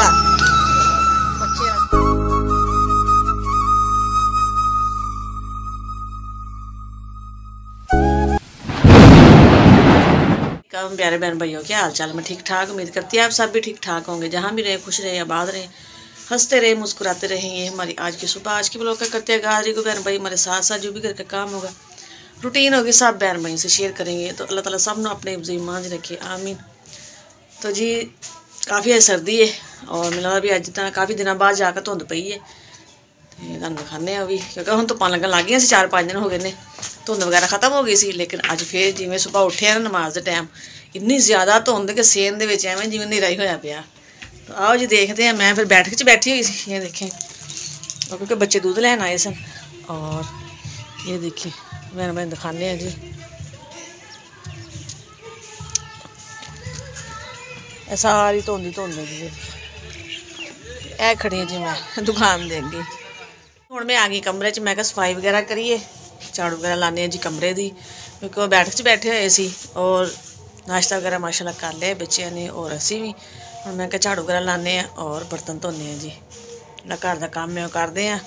चूल्हा प्यारे बहन भाइयों, क्या हाल चाल। मैं ठीक ठाक, उम्मीद करती है आप सब भी ठीक ठाक होंगे। जहाँ भी रहे खुश रहे, आबाद रहे, हंसते रहे, मुस्कुराते रहे। ये हमारी आज की सुबह, आज की ब्लॉग का करते हैं आगाज़। को बहन भाई हमारे साथ साथ जो भी घर का काम होगा, रूटीन होगी, सब बहन भाई से शेयर करेंगे। तो अल्लाह ताला सब ने अपने ईमान च रखे, आमीन। तो जी काफ़ी अज सर्दी है और मिला भी अज तो काफ़ी दिनों बाद जाकर धुंध पई है। तुहानूं दिखाने भी क्योंकि हुण धुप्पां लगन लग गई, 4-5 दिन हो गए ने, धुंध वगैरह खत्म हो गई सी। लेकिन अज फिर जिवें सुबह उठे ना नमाज के टाइम, इन्नी ज़्यादा धुंध कि सेन दे विच एवें जिवें नेरा ही होया पिया। तो आओ जी देखते हैं। मैं फिर बैठक च बैठी हुई सी, ये देखें, और क्योंकि बच्चे दूध लैन आए सन। और ये देखिए बहन बहन दिखाने हैं जी, सारी धुंध है जी। ए खड़ी है जी मैं दुकान दे अगे। हुण मैं आ गई कमरे च। मैं कहा सफाई वगैरह करिए, झाड़ू वगैरह लाने जी कमरे दी, क्योंकि वह बैठक च बैठे हुए सी और नाश्ता वगैरह माशाल्लाह कर लिया बच्चों ने और असी भी। हुण मैं कहा झाड़ू वगैरह लाने और बर्तन धोने हैं जी। जिहड़ा घर का काम है वह करते हैं।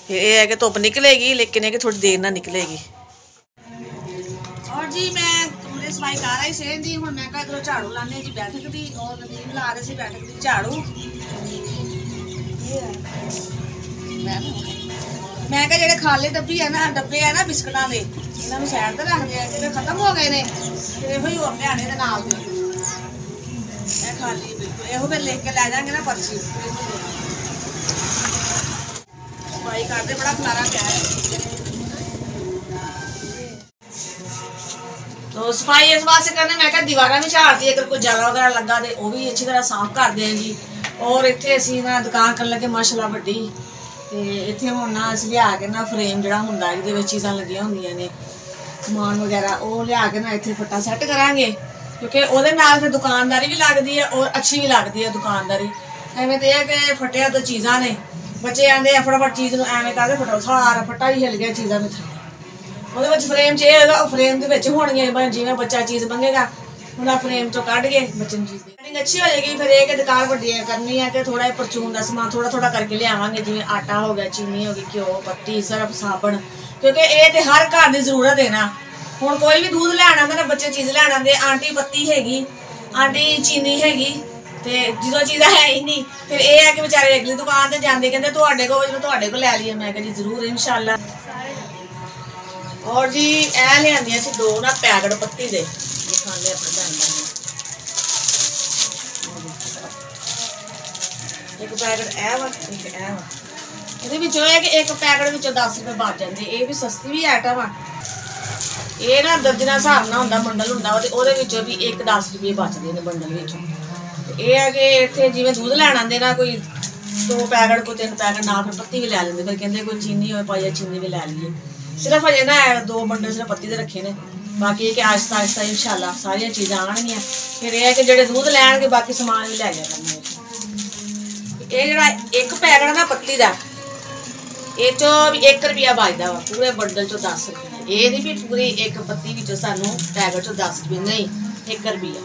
फिर यह है कि धुप्प निकलेगी, लेकिन यह कि थोड़ी देर ना निकलेगी। और जी मैं कमरे सफाई कर रही सेहत दी। हुण मैं कहा इधरों झाड़ू लाने जी बैठक दी, और नदीम ला रहे थे बैठक दी झाड़ू। मैं कहा जेडे खाले डब्बे है ना बिस्कुटा के, इन्होंने साइड पर रख दिया कि खत्म हो गए ने। फिर यो होर लियाने दे नाल दे खाली बिल्कुल यो फिर लिख के लै जाएंगे ना पर्ची। सफाई करते बड़ा खलारा पिया है। तो सफाई इस वास्ते करने मैं कहा दीवारा भी झाड़ दी, अगर कोई जाला वगैरह लगा तो वह भी अच्छी तरह साफ कर दें जी। और इतने असी ना दुकान कर लगे माशाल्लाह वड्डी, तो इतने हुण ना अस लिया के ना फ्रेम जिहड़ा हुंदा जिहदे विच चीज़ां लगियां हुंदियां ने समान वगैरह, वो लिया के ना इत्थे फट्टा सैट करांगे, क्योंकि उहदे नाल फिर दुकानदारी भी लगदी है और अच्छी भी लगदी है दुकानदारी। एवें तो यह कि फटिया तो चीज़ां ने, बच्चे आंदे आ फटाफट चीज़ नूं एवें करदे, फटाफट सारा फट्टा भी हिल गया चीज़ां में थल्ले। ਉਹਦੇ ਵਿੱਚ फ्रेम च ਇਹ होगा फ्रेम के ਵਿੱਚ होणगीਆਂ जिवें बच्चा चीज़ मंगेगा उन्हें फ्रेम चों कढ़ के बच्चे नूं चीज़ कटिंग अच्छी हो जाएगी। फिर एक दुकान वड्डी करनी है कि थोड़ा परचून का समान थोड़ा थोड़ा करके लियावांगे, जिवें आटा हो गया, चीनी हो गई, घ्यो, पत्ती, सर्फ, साबण, क्योंकि ये तो हर घर की जरूरत है ना। हुण कोई भी दूध लैण आंदा ना, बच्चे चीज़ लैण आंदे, आंटी पत्ती हैगी, आंटी चीनी हैगी, तो जो चीज़ां है ही नहीं। फिर यह है कि बेचारे अगली दुकान पर जाते कहते तुहाडे को लै लईए। मैं कहा जी जरूर इंशाअल्लाह। और जी ए लिया सी 2 ना पैकेट पत्ती दे खाने अपने भैन भाई। एक पैकेट ए वा, एक ए वा। ये कि एक पैकेट 10 रुपये बच जाते, ये भी सस्ती भी आइटम आ। ये ना दर्जन हिसाब ना होंदा, बंडल होंदा, भी एक 10 रुपये बचते हैं बंडल विचों। ये है कि इत्थे जिवें दूध लैण आंदे ना, कोई 2 पैकेट कोई 3 पैकेट ना, फिर पत्ती भी लै लेंदे। फिर कहंदे कोई चीनी हो पाइया चीनी भी लै लीए। सिर्फ अजे ना 2 बंडल सिर्फ पत्ती दे रखे ने, बाकी कि आहिस्ता आहिस्ता इंशाअल्लाह सारियां चीज़ां आउणगियां। फिर यह है कि जेडे दूध लैणगे बाकी समान भी लै जाया करना। ये जेहड़ा एक पैकेट ना पत्ती का, ये चो भी 1 रुपया बचदा वा, पूरे बंडल चो 10 रुपये। ये नहीं भी पूरी एक पत्ती विचों सानूं पैकेट चो 10 रुपये, नहीं 1 रुपया।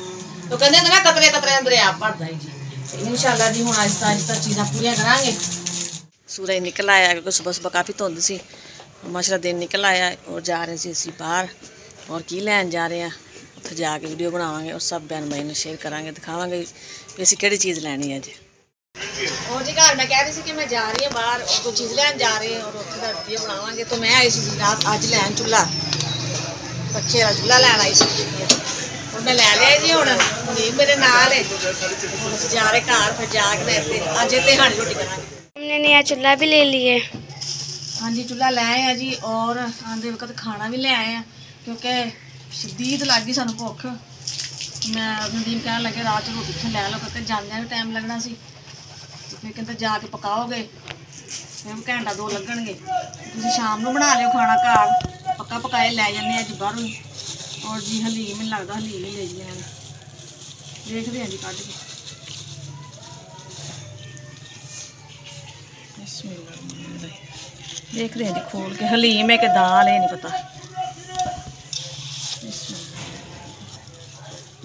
तो कहते हैं ना कतरे कतरे दरिया भरदा है जी। इंशाअल्लाह जी हुण आहिस्ता आहिस्ता चीज़ां पूरियां करांगे। सूरज निकल आया क्योंकि सुबह सुबह काफ़ी धुंध सी, माशाल्लाह दिन निकल आया। और जा रहे थे असी बाहर, और की लैन जा रहे हैं, उत्थे जाके वीडियो बनावांगे और सब बहन भाई ने शेयर करांगे, दिखावांगे भी असी किहड़ी चीज़ लैनी है अज। और जी घर मैं कह रही थी कि मैं जा रही हूँ बाहर और कोई चीज़ लैन जा रहे हैं और उत्थे दा वीडियो बनावांगे। तो मैं आई सी रात अज लैन चूल्हा, पक्खे वाला चूल्हा लैन आई सी। और मैं लै लिया जी। हुण नदीम मेरे नाल है, असीं जा रहे घर, फिर जाके इत्थे अज इत्थे हांडी रोटी करांगे। हमने नया चूल्हा भी ले लिए। हाँ जी चूल्हा लै आए हैं जी, और आंदे वक्त खाना भी ले आए हैं, क्योंकि शदीद लग गई सानूं भुख। मैं नदीम कहन लगे रात रोटी इत्थे लै लो, क्योंकि जांदे भी टाइम लगना सी। फिर कहते जाके पकाओगे, फिर घंटा 2 लगणगे, तुसीं शाम नूं बना लिओ खाना घर, पक्का पकाए लै जन्ने अज बाहरों। और जी हलीम मैनूं लगदा हलीम ही ले जाइए, देखते हैं जी कढ़ के। देख रहे हैं जी खोल के, हलीम है कि दाल है नहीं पता।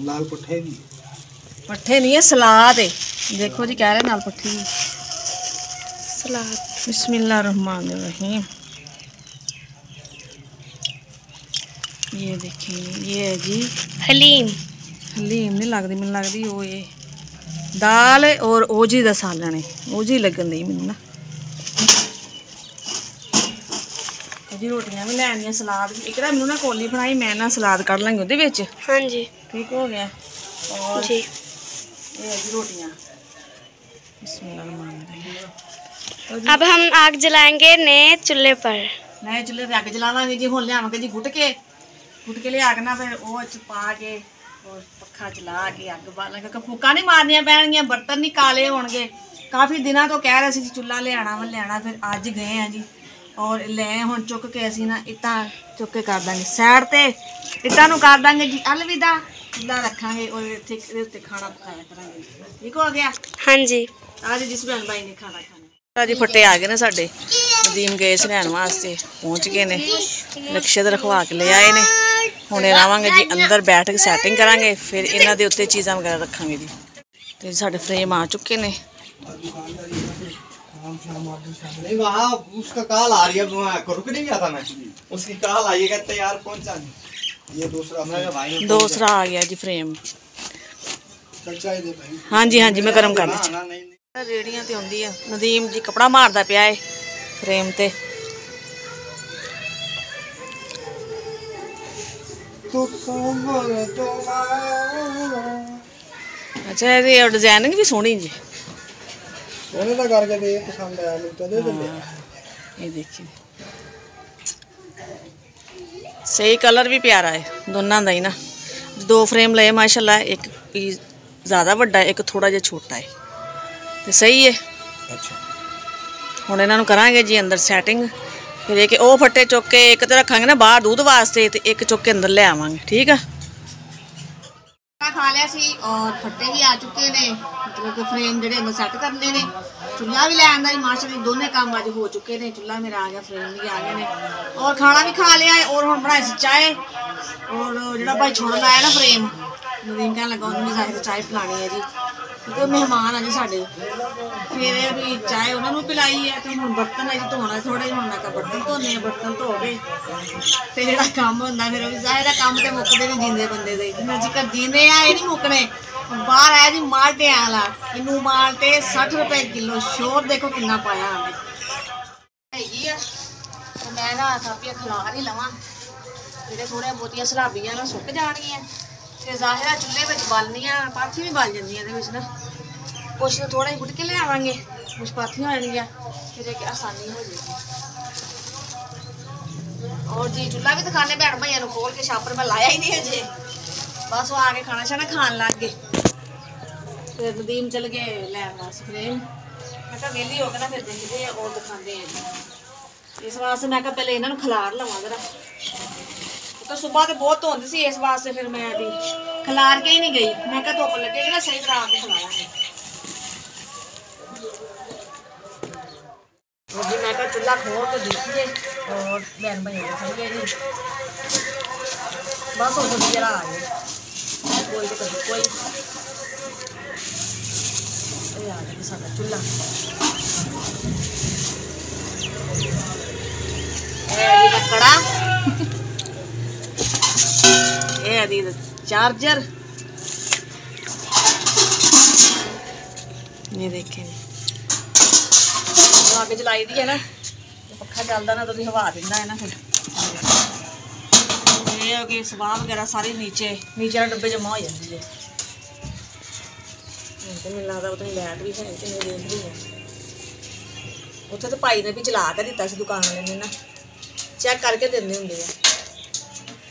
लाल पट्ठे नहीं है, सलाद है। देखो जी कह रहे नाल पट्ठी सलाद। बिस्मिल्लाहिर्रहमानिर्रहीम। ये देखिए ये है जी हलीम। हलीम नहीं लगती, मैनू लगती वो ये दाल और ओजी दा सालन है, ओजी लगन दी मैनू ना। जी रोटियां भी लैनियां, सलाद एक ना मैनू ना कोली बनाई, मैं ना सलाद कट लांगी ਉਹਦੇ ਵਿੱਚ। हाँ जी ठीक हो गया। और जी। ये है जी रोटियां। बिस्मिल्लाहिर्रहमानिर्रहीम। अब हम आग जलाएंगे नए चूल्हे पर। नए चुੱਲ੍ਹੇ ਤੇ ਅੱਗ ਜਲਾਵਾਂਗੇ जी। ਹੁਣ ਲਿਆਵਾਂਗੇ जी ਗੁੱਟ ਕੇ ਲਿਆ ਕੇ ਨਾ ਫਿਰ ਉਹ ਚ ਪਾ ਕੇ और पक्खा चला के अग बालांगे। फूका नहीं मारनिया पैणगियां, बर्तन नहीं काले होणगे। काफ़ी दिनों तो कह रहे थे चुल्हा लियाना वा लियाना, फिर अज गए हैं जी और ले हुण चुक के असीं ना इट्टां चुक के कर देंगे साइड ते, इट्टां नूं कर देंगे जी अलविदा। चुल्हा रखांगे और इत्थे इहदे उत्ते खाना पकाया करांगे। ठीक हो गया। हाँ जी। आज जिस भैन भाई ने खाना खाना जी फट्टे आ गए ने साडे। नदीम गए से लैण वास्ते, पहुँच गए ने, नक्शे ते रखवा के ले आए ने। हुणे रावांगे जी अंदर बैठ के सैटिंग करांगे, फिर इन्हां दे उत्ते चीज़ां वगैरह रखांगे जी। ते साडे फ्रेम आ चुके ने। नहीं वहाँ उसका कॉल आ रही है, रुक नहीं गया था मैं, उसकी कॉल आई है कहते यार पहुँचा नहीं। ये दूसरा भाई दूसरा आ गया जी फ्रेम। हाँ जी हाँ जी मैं गर्म कर दी। रेड़ियां ते आउंदी आ। नदीम जी कपड़ा मारदा पिया है फ्रेम ते। अच्छा ये डिजाइनिंग भी सोहनी जी। सोने का करके दे पसंद आया नहीं तो दे दे। ये देखिए सही कलर भी प्यारा है दोनों का ही ना। दो फ्रेम लए माशाल्लाह, एक पीस ज़्यादा वड्डा है, एक थोड़ा जिहा छोटा है, तो सही है। अच्छा हुण इन्हां नूं करांगे जी अंदर सैटिंग, फिर एक वो फट्टे चुक के एक तो रखांगे ना बाहर दूध वास्ते, तो एक चुक के अंदर ले आवांगे। ठीक है। खा लिया सी और फट्टे भी आ चुके ने, मतलब कि फ्रेम जेडे अंदर सैट करने ने। चुल्हा भी लै आंदा जी माशाल्लाह, दोनों काम अज हो चुके ने। चुल्हा मेरा आ गया, फ्रेम भी आ गए ने और खाना भी खा लिया है। और हुण बनाई सी चाय, और जो भाई छोड़न आया ना फ्रेम, नदीम कहने लगा उन्होंने जाके चाय पिलानी है जी, क्योंकि मेहमान आ जी साढ़े। फिर भी चाय उन्होंने पिलाई है, तो हम बर्तन है जी धोना थोड़े, हम मैं बर्तन धोने, बर्तन धो के फिर जो कम होंगे फिर भी जाहिर कम तो मुकते नहीं जींदे बंदे दे। जी कर जींदे आ, ये नहीं मुकने। बाहर आया जी माल्टे वाला, इनू माल्टे 60 रुपए किलो। शोर देखो कितना पाया हमें है। तो मैं ना काफी खिलार ही लवां, जो थोड़िया बहुतिया सलाबियां ना सुक जानियां, तो जाहिर चुल्हे में बलनियां, पाथी भी बल जांदियां ना। कुछ तो थोड़ा ही गुड़ के ले आवांगे, कुछ पाथियां हो जाएंगियां, फिर एक आसानी हो जाएगी। और जी चुल्हा भी दिखाने भैन भाइयों को खोल के, छापर में लाया ही नहीं है जी, बस वो आके खाना शाना खान लग गए। फिर नदीम चल गए लैन वास्ते फ्रेम। मैं कहा वेली हो गए ना, फिर देखते हैं और दिखाते हैं जी। इस वास्ते मैं कहा पहले इन्हों खिलार लवां जरा, तो सुबह तो बहुत धुंध सी, इस वास्ते फिर मैं भी खिलार के ही नहीं गई। मैं कहा धुप लगेगी ना सही तरह आके खिलारांगे। जी मैं कहा चूल्हा खोल के देखिए और बहन भाई दिखाइए जी। बस हो सब्जी जरा आ गई, कोई तो कभी कोई आ गया साਡਾ चूल्हा। कड़ा ये दी चार्जर, ये देखें अग जलाई दी है ना, पक्खा चलता ना तो हवा दिंदा है ना। फिर ये हो कि सवाह वगैरह सारी नीचे नीचे डब्बे जमा हो जाती है। तो मैंने लगता उतनी लाइट भी है कि नहीं देख रही है। उत्थे तो भाई ने भी चला के दिता सी, दुकान वाले ने ना चैक करके देने होंगे है।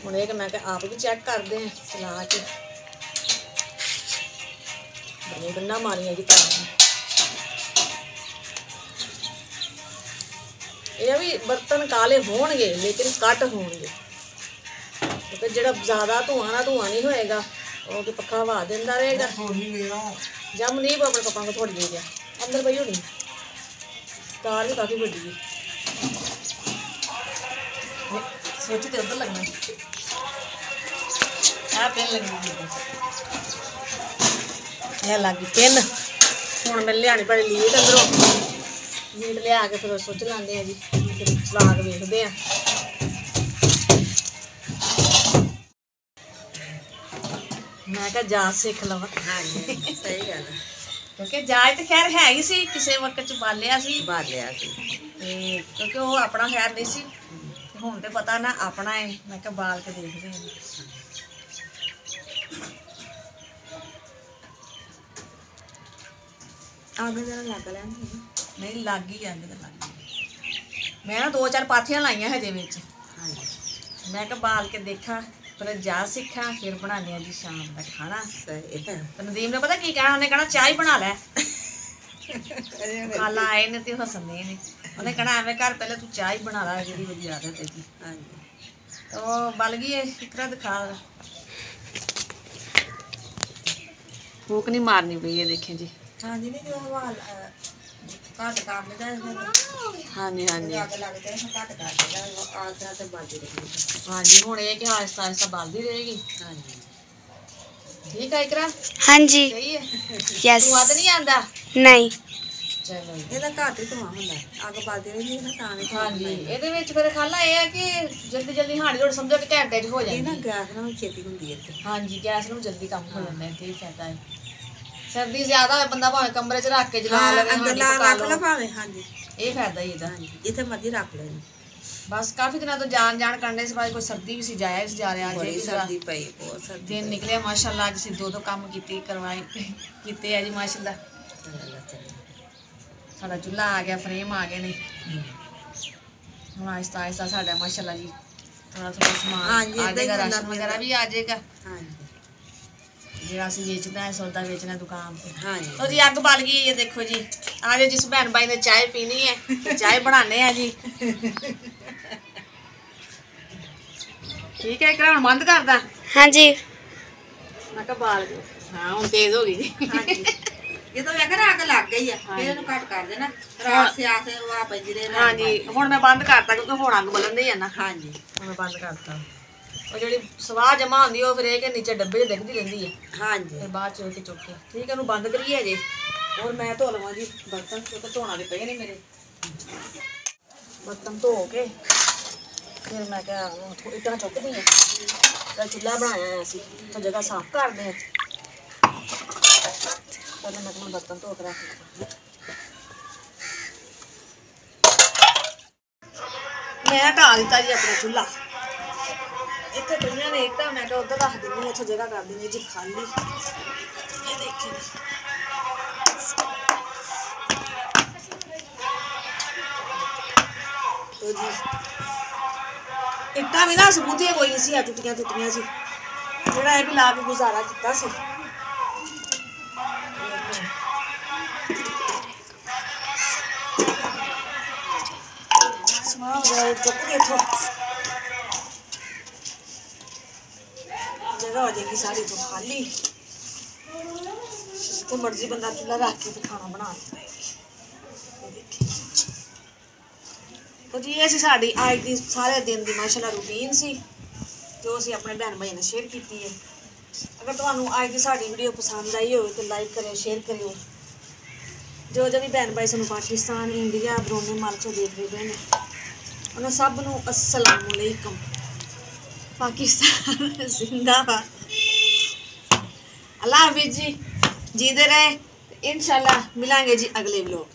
हुण ये कि मैं आप भी चैक करते हैं चला के, बड़ी गंढा मारियां जी तार। ये भी बर्तन काले होणगे लेकिन कट होणगे, क्योंकि जो ज़्यादा धुआं नहीं होएगा, वो कि पक्का हवा देता रहेगा। जम नहीं अपने कपड़ों को थोड़ी दे गया अंदर पई होनी, तार भी काफ़ी बड़ी है। सोची तो उधर लगना पेन लगनी, यह लगी पेन ਹੁਣ ਮੈਂ ਲਿਆਣੀ ਬੜੀ ਲੀਟ ਅੰਦਰੋਂ ਲੀਟ ਲਿਆ ਕੇ ਫਿਰ ਸੁੱਚ ਲਾਉਂਦੇ ਆ ਜੀ ਫਿਰ ਚਲਾ ਕੇ ਵੇਖਦੇ ਆ। ਮੈਂ ਕਿਹਾ ਜਾਚ ਸਿੱਖ ਲਵਾਂ। ਹਾਂਜੀ ਸਹੀ ਗੱਲ ਹੈ। ਕਿਉਂਕਿ ਜਾਚ ਤੇ ਖੈਰ ਹੈ ਹੀ ਸੀ, ਕਿਸੇ ਵਕਤ ਚ ਬਾਲਿਆ ਸੀ ਤੇ ਕਿਉਂਕਿ ਉਹ ਆਪਣਾ ਖੈਰ ਨਹੀਂ ਸੀ, ਹੁਣ ਤੇ ਪਤਾ ਨਾ ਆਪਣਾ ਹੈ। ਮੈਂ ਕਿਹਾ ਬਾਲ ਕੇ ਦੇਖਦੇ ਹਾਂ। ਅੱਗ ਜਰਾ ਲੱਗ ਲੈਂਦੀ ਨਹੀਂ ਲੱਗ ਹੀ ਜਾਂਦੇ ਤਾਂ ਲੱਗ ਮੈਂ ਨਾ 2-4 ਪਾਥੀਆਂ ਲਾਈਆਂ ਹਜੇ ਵਿੱਚ। ਹਾਂਜੀ ਮੈਂ ਕਿਹਾ ਬਾਲ ਕੇ ਦੇਖਾਂ, ਪਰ ਜਾ ਸਿੱਖਾਂ, ਫਿਰ ਬਣਾਉਂਦੇ ਆ ਜੀ ਸ਼ਾਮ ਦਾ ਖਾਣਾ। ਸਹੀ ਹੈ। ਤੇ ਨਦੀਮ ਨੇ ਪਤਾ ਕੀ ਕਹਿਣਾ, ਉਹਨੇ ਕਹਿਣਾ ਚਾਹ ਹੀ ਬਣਾ ਲੈ। ਖਾਲਾ ਆਏ ਨੇ ਤੇ ਹੱਸਦੇ ਨੇ, ਉਹਨੇ ਕਹਿਣਾ ਐਵੇਂ ਕਰ ਪਹਿਲੇ ਤੂੰ ਚਾਹ ਹੀ ਬਣਾ ਲੈ, ਜਿਹੜੀ ਉਹਦੀ ਆਦਤ ਹੈ ਜੀ। ਹਾਂਜੀ ਉਹ ਬਲ ਗਈ ਹੈ ਇਕਰਾ ਦਿਖਾ ਫੂਕ ਨਹੀਂ ਮਾਰਨੀ ਪਈ ਹੈ, ਦੇਖੇ ਜੀ। ਹਾਂਜੀ ਨਹੀਂ ਜੋ ਹਵਾ ਘੱਟ ਕਰ ਲੈਦਾ ਹਾਂਜੀ ਹਾਂਜੀ ਅੱਗ ਲੱਗ ਜਾਏ ਫਿਰ ਘੱਟ ਕਰ ਲੈਦਾ ਆਸਰਾ ਤੇ ਵੱਜ ਰਹੀ। ਹਾਂਜੀ ਹੁਣ ਇਹ ਕਿ ਆਹਿਸਤਾ ਆਹਿਸਤਾ ਬਲਦੀ ਰਹੇਗੀ। ਹਾਂਜੀ ठीक है इकरा? हाँ जी। सही है। यस। धुआं तो नहीं आंदा? नहीं। चलो ਇਹਦਾ ਘੱਟ ਹੀ ਧੂਆਂ ਹੁੰਦਾ, ਅੱਗ ਬਲਦੀ ਰਹਿੰਦੀ ਨਾ ਤਾਂ ਨਹੀਂ। ਹਾਂਜੀ ਇਹਦੇ ਵਿੱਚ ਫਿਰ ਖਾਲਾ ਇਹ ਹੈ ਕਿ ਜਲਦੀ ਜਲਦੀ ਹਾੜੀ ਰੋੜ ਸਮਝੋ ਕਿ ਘੰਟੇ 'ਚ ਹੋ ਇਹ ਨਾ ਜਾਂਦੀ। ਗੈਸ ਨਾਲ ਛੇਤੀ ਹੁੰਦੀ ਹੈ ਇੱਥੇ। ਹਾਂਜੀ ਗੈਸ ਨੂੰ ਜਲਦੀ ਕੰਮ ਹੋ ਜਾਂਦਾ ਹੈ, ਤੇ ਇਹ ਫਾਇਦਾ ਹੈ। ਸਰਦੀ ਜ਼ਿਆਦਾ ਹੋਏ ਬੰਦਾ ਭਾਵੇਂ ਕਮਰੇ 'ਚ ਰੱਖ ਕੇ ਜਲਾ ਲਵੇ, ਅੰਦਰ ਹਾੜੀ ਲਾ ਪਕਾ ਰੱਖ ਲਾ ਲਓ, ਭਾਵੇਂ। ਹਾਂਜੀ ਇਹ ਫਾਇਦਾ ਹੀ ਇਹਦਾ। ਹਾਂਜੀ ਜਿੱਥੇ ਮਰਜ਼ੀ ਰੱਖ ਲੈ। ਬਸ ਕਾਫੀ ਦਿਨਾਂ ਤੋਂ ਜਾਣ ਕਰਨੇ ਸੀ, ਭਾਈ ਕੋਈ ਸਰਦੀ ਵੀ ਸੀ, ਜਾਇਆ ਵੀ ਸੀ ਜਾ ਰਿਹਾ। ਬੜੀ ਸਰਦੀ ਪਈ, ਬਹੁਤ ਸਰਦੀ ਦਿਨ ਨਿਕਲਿਆ ਮਾਸ਼ਾਅੱਲਾ, ਅੱਜ ਅਸੀਂ 2 ਕੰਮ ਕੀਤੇ ਆ ਜੀ ਮਾਸ਼ਾਅੱਲਾ। ਸਾਡਾ ਚੁੱਲ੍ਹਾ ਆ ਗਿਆ, ਫਰੇਮ ਆ ਗਏ ਨੇ। ਹੁਣ ਆਹਿਸਤਾ ਆਹਿਸਤਾ ਸਾਡਾ ਮਾਸ਼ਾਅੱਲਾ ਜੀ ਥੋੜਾ ਸਮਾਨ ਆ ਜਾਏਗਾ, ਰਾਸ਼ਨ ਵਗੈਰਾ ਵੀ ਆ ਜਾਏਗਾ। ਹਾਂਜੀ ਜਿਹੜਾ ਅਸੀਂ ਵੇਚਣਾ ਹੈ, ਸੌਦਾ ਵੇਚਣਾ ਦੁਕਾਨ ਤੇ। ਹਾਂਜੀ तो जी अग बल गई है, देखो जी आज जिस बहन भाई ने चाय पीनी है तो चाय बनाने हैं जी। ठीक है इकरा बंद कर दा। हाँ जी। मैं कहा बाल हाँ हुन तेज हो गई जी। ਹਾਂਜੀ ਜਦੋਂ ਵੇਖਣਾ ਅੱਗ ਲੱਗ ਗਈ ਆ ਫਿਰ ਇਹਨੂੰ ਘੱਟ ਕਰ ਦੇਣਾ। ਰਾਤ ਸਿਆਸੇ ਵਾ ਪੈਂਦੀ ਰਹੇ। हाँ जी हुन मैं बंद करता क्योंकि हुन अग बलन दी है ना। ਹਾਂਜੀ मैं बंद करता। और ਜਿਹੜੀ ਸਵਾਹ ਜਮਾ ਹੁੰਦੀ ਉਹ ਫਿਰ ਇਹ ਕਿ ਨੀਚੇ ਡੱਬੇ 'ਚ ਡਿੱਗਦੀ ਰਹਿੰਦੀ ਹੈ, ਹਾਂਜੀ ਫਿਰ ਬਾਅਦ ਚ ਚੁੱਕ ਕੇ। ਠੀਕ ਹੈ ਇਹਨੂੰ ਬੰਦ ਕਰੀਏ ਜੇ। और मैं धो लवां जी बर्तन, क्योंकि धोना दे पे ने मेरे बर्तन धो के फिर मैं क्या इतना चुकदी है। चूल्हा बनाया है असी तो जगह साफ करते हैं। पहले मैं अपना बर्तन धो के रख मैं हटा दिता जी अपना चूल्हा। इतने पईयां ने इट्टां, मैं क्या उधर रख दिंदी, इत्थे जगह कर देनी जी खाली। ये देखिए तो जी इट्टां भी ना सबूतियां कोई नहीं सी, टुटियां सी, जेड़ा ये भी ला के गुजारा किया सी। समान वगैरह चुक के इत्थों जगह हो जाएगी सारी तो खाली, तो मर्जी बंदा चूल्हा रख के तो खाना बना लेता है। तो जी ये साड़ी आज की सारे दिन की माशाअल्लाह रूटीन सी जो असीं अपने भैन भाई ने शेयर की है। अगर तुहानू आज की साड़ी वीडियो पसंद आई हो तो लाइक करियो, शेयर करियो। जो जो भी भैन भाई सानू पाकिस्तान, इंडिया, बरोने मल चो देख रहे हैं उन्होंने सब नू अस्सलाम वालेकुम। पाकिस्तान जिंदाबाद। अल्लाह हाफिज़ जी, जीते रहे। इंशाल्लाह मिलांगे जी अगले व्लॉग।